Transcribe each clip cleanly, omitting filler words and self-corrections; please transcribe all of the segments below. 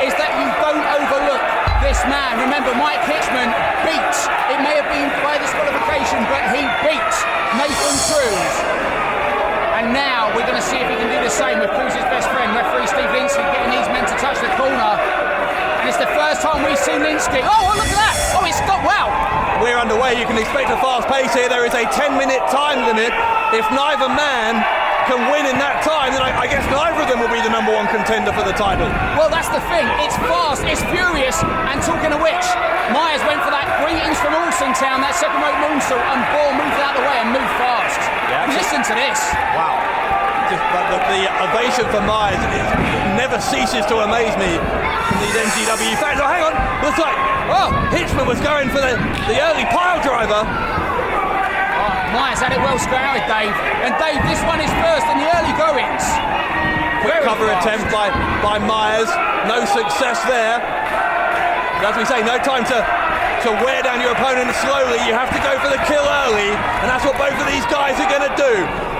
is that you don't overlook this man. Remember, Mike Hitchman beat, it may have been by disqualification, but he beat Nathan Cruz. And now we're going to see if he can do the same with Cruz's best friend, referee Steve Linsky, getting these men to touch the corner. And it's the first time we've seen Linsky. Oh, look at that! Oh, it's stopped. Wow! We're underway. You can expect a fast pace here. There is a 10-minute time limit. If neither man can win in that time, then I guess neither of them will be the number one contender for the title. Well, that's the thing. It's fast, it's furious, and talking of which, Myers went for that greetings from Alsingtown, that second rope moonsault, and Boar moved out of the way and moved fast. Yeah, listen to this. Wow. The ovation for Myers never ceases to amaze me from these NGW fans. Oh, hang on. Looks like Hitchman was going for the early pile driver. Myers had it well scouted, Dave. And Dave, this one is first in the early goings. Quick cover attempt by Myers. No success there. As we say, no time to wear down your opponent slowly. You have to go for the kill early, and that's what both of these guys are going to do.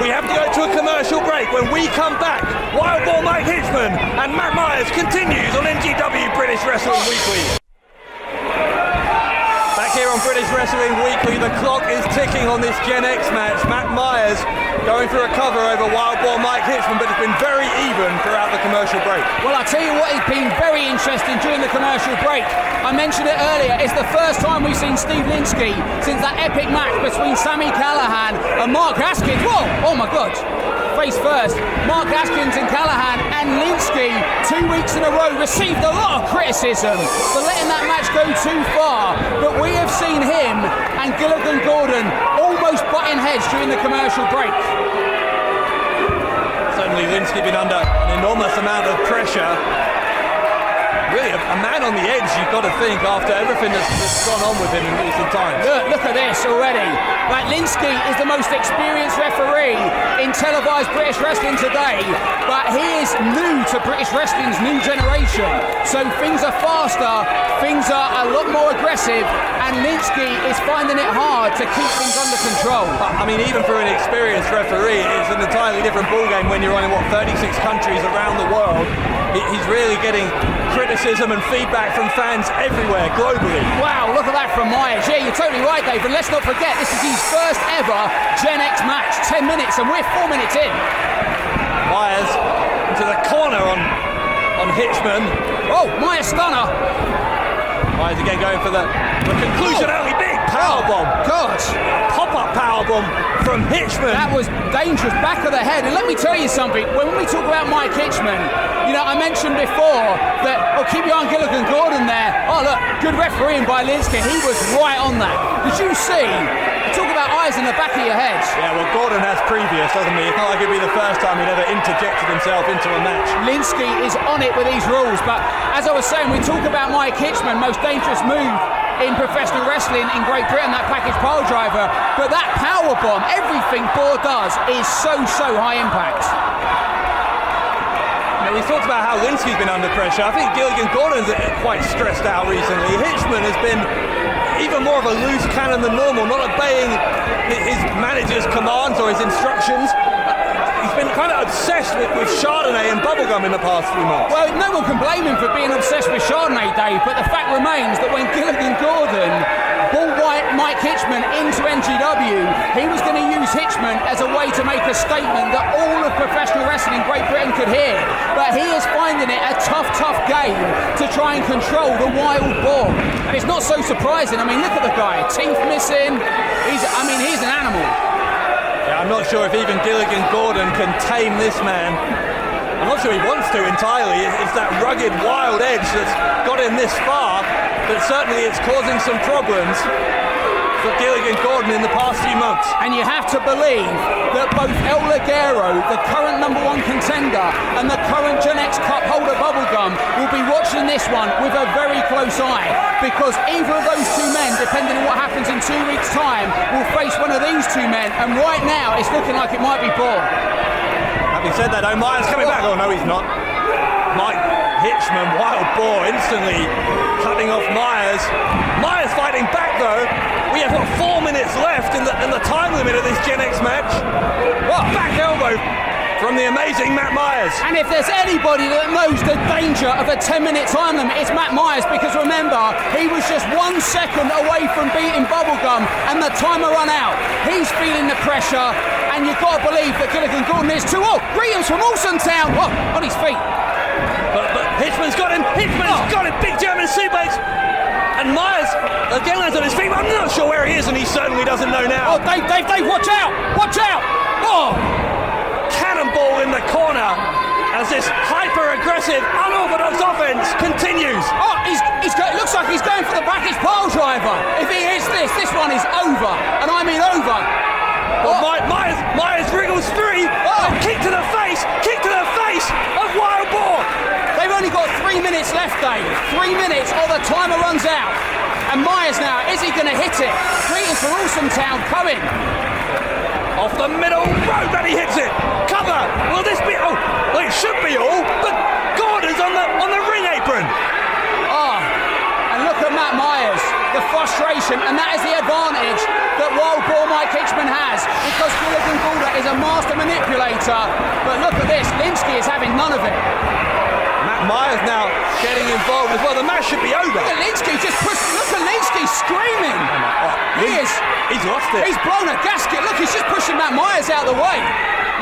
We have to go to a commercial break. When we come back, Wildboar Mike Hitchman and Matt Myers continues on NGW British Wrestling Weekly. Here on British Wrestling Weekly, the clock is ticking on this Gen X match. Matt Myers going for a cover over Wildboar Mike Hitchman, but it's been very even throughout the commercial break. Well, I'll tell you what, it's been very interesting during the commercial break. I mentioned it earlier, it's the first time we've seen Steve Linsky since that epic match between Sami Callihan and Mark Haskins. Whoa, oh my God. Face first, Mark Haskins and Callahan, and Linsky 2 weeks in a row received a lot of criticism for letting that match go too far, but we have seen him and Gilligan Gordon almost butting heads during the commercial break. Certainly Linsky been under an enormous amount of pressure. Really a man on the edge, you've got to think, after everything that's gone on with him in recent times. Look at this already. Like, Linsky is the most experienced referee in televised British wrestling today, but he is new to British wrestling's new generation. So things are faster, things are a lot more aggressive, and Linsky is finding it hard to keep things under control. I mean, even for an experienced referee, it's an entirely different ballgame when you're running, 36 countries around the world. He's really getting criticism and feedback from fans everywhere, globally. Wow, look at that from Myers. Yeah, you're totally right, Dave. And let's not forget, this is his first ever Gen X match. 10 minutes, and we're 4 minutes in. Myers into the corner on Hitchman. Oh, Myers stunner. Myers again going for the conclusion early. Big powerbomb. God. Pop-up powerbomb from Hitchman. That was dangerous, back of the head. And let me tell you something, when we talk about Mike Hitchman, you know, I mentioned before that, keep your eye on Gilligan Gordon there. Oh, look, good refereeing by Linsky. He was right on that. Did you see? Talk about eyes in the back of your head. Yeah, well, Gordon has previous, doesn't he? It's not like it'd be the first time he'd ever interjected himself into a match. Linsky is on it with these rules, but as I was saying, we talk about Mike Hitchman, most dangerous move in professional wrestling in Great Britain, that package pile driver, but that power bomb, everything Boar does is so high impact. We talked about how Linsky's been under pressure. I think Gilligan Gordon's quite stressed out recently. Hitchman has been even more of a loose cannon than normal, not obeying his manager's commands or his instructions. He's been kind of obsessed with Chardonnay and bubblegum in the past few months. Well, no one can blame him for being obsessed with Chardonnay, Dave, but the fact remains that when Gilligan Gordon brought Mike Hitchman into NGW, he was going to use Hitchman as a way to make a statement that all of professional wrestling in Great Britain could hear. But he is finding it a tough game to try and control the Wildboar. And it's not so surprising. I mean, look at the guy, teeth missing. He's an animal. Yeah, I'm not sure if even Gilligan Gordon can tame this man. I'm not sure he wants to entirely. It's that rugged, wild edge that's got him this far, but certainly it's causing some problems for Gilligan Gordon in the past few months. And you have to believe that both El Ligero, the current number one contender, and the current Gen X Cup holder Bubblegum will be watching this one with a very close eye, because either of those two men, depending on what happens in 2 weeks' time, will face one of these two men, and right now it's looking like it might be Boar. Having said that, Myers coming back. Oh no, he's not. Mike Hitchman, Wildboar, instantly cutting off Myers. Myers fighting back though. We have 4 minutes left in the time limit of this Gen X match. What back elbow from the amazing Matt Myers. And if there's anybody that knows the danger of a 10-minute time limit, it's Matt Myers, because remember, he was just 1 second away from beating Bubblegum and the timer run out. He's feeling the pressure, and you've got to believe that Gilligan Gordon is too. Oh, Reams from Alstontown, on his feet. But Hitchman's got him, got him, big German suplex. And Myers again lands on his feet. I'm not sure where he is, and he certainly doesn't know now. Oh, Dave, watch out! Watch out! Oh! Cannonball in the corner as this hyper-aggressive, unorthodox offense continues. Oh, it looks like he's going for the package pile driver. If he hits this one is over, and I mean over. Well, Myers wriggles free. Oh. Kick to the face of Wildboar. They've only got 3 minutes left, Dave. 3 minutes or the timer runs out. And Myers now, is he going to hit it? Greetings from Alstontown coming. Off the middle road, and he hits it. Cover. Will this be? Oh, well, it should be all. But Gordon's on the ring apron. Oh, and look at Matt Myers, the frustration, and that is the advantage that Wildboar Mike Hitchman has, because Gilligan Gordon is a master manipulator. But look at this, Linsky is having none of it. Matt Myers now getting involved as well. The match should be over. Look at Linsky just pushed. Look at Linsky screaming. He's lost it. He's blown a gasket. Look, he's just pushing Matt Myers out of the way.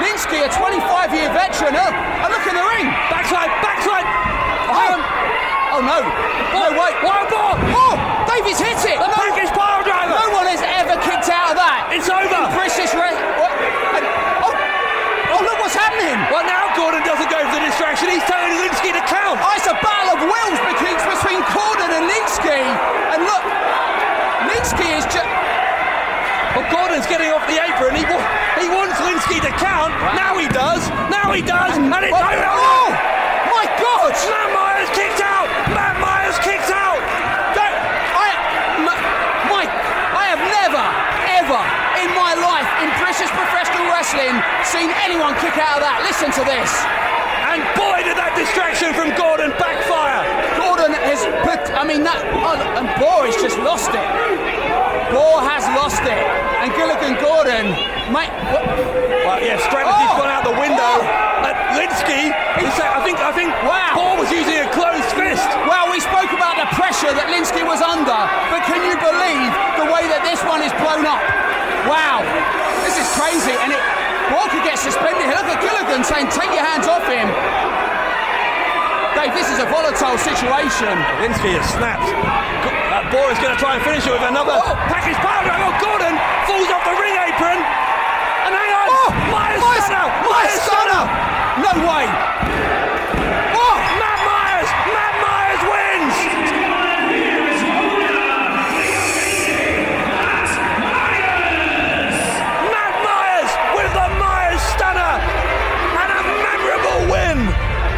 Linsky, a 25-year veteran. Oh, look in the ring. Backside. Oh no. No, wait. Wildboar. Oh, Davies hit it. The package pile driver. No one has ever kicked out of that. It's over. Oh, look what's happening. Well, now Gordon doesn't go for the distraction. He's telling Linsky to count. Oh, it's a battle of wills between Gordon and Linsky. And look, Linsky is just... Well, Gordon's getting off the apron. He wants Linsky to count. Wow. Now he does. And it's over. Oh, my God. Matt Myers kicked out. I have never, ever in my life in British professional wrestling seen anyone kick out of that. Listen to this. And boy, did that distraction from Gordon backfire. Gordon has put, and Boar has just lost it. Boar has lost it. And Gilligan Gordon, mate. Well, yeah, strategy's gone out the window. Linsky, I think wow. Boar was using a closed fist. Well, we spoke about the pressure that Linsky was under, but can you believe the way that this one is blown up? Wow, this is crazy, and Boar could get suspended. Look at Gilligan saying, take your hands off him. Dave, this is a volatile situation. Linsky has snapped. Boar is going to try and finish it with another package pile driver. Oh, Gordon falls off the ring apron. And hang on. Myers stunner. No way. Oh, Matt Myers wins. Matt Myers with the Myers stunner. And a memorable win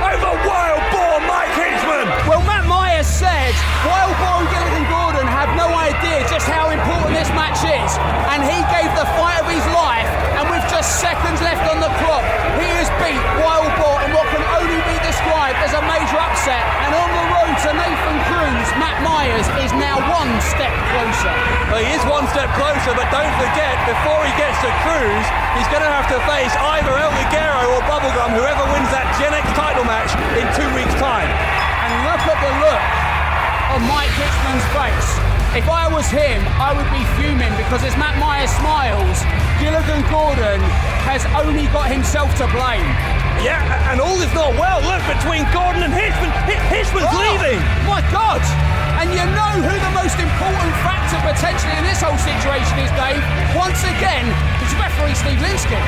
over Wildboar Mike Hitchman. Well, Matt Myers said Wildboar and Gilligan Gordon have no idea just how important this match is, and he gave the fight of his life, and with just seconds left on the clock, he has beat Wildboar in what can only be described as a major upset, and on the road to Nathan Cruz, Matt Myers is now one step closer. Well, he is one step closer, but don't forget, before he gets to Cruz, he's going to have to face either El Ligero or Bubblegum, whoever wins that Gen X title match in 2 weeks' time. And look at the look on Mike Hitchman's face. If I was him, I would be fuming, because as Matt Myers smiles, Gilligan Gordon has only got himself to blame. Yeah, and all is not well. Look, between Gordon and Hitchman. Hitchman's leaving. My God! And you know who the most important factor potentially in this whole situation is, Dave? Once again, it's referee Steve Linsky.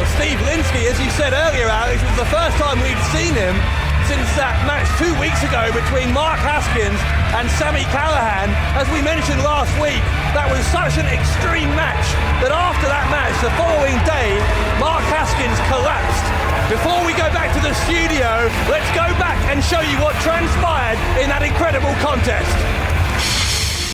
Well, Steve Linsky, as you said earlier, Alex, was the first time we've seen him since that match 2 weeks ago between Mark Haskins and Sami Callihan. As we mentioned last week, that was such an extreme match that after that match, the following day, Mark Haskins collapsed. Before we go back to the studio, let's go back and show you what transpired in that incredible contest.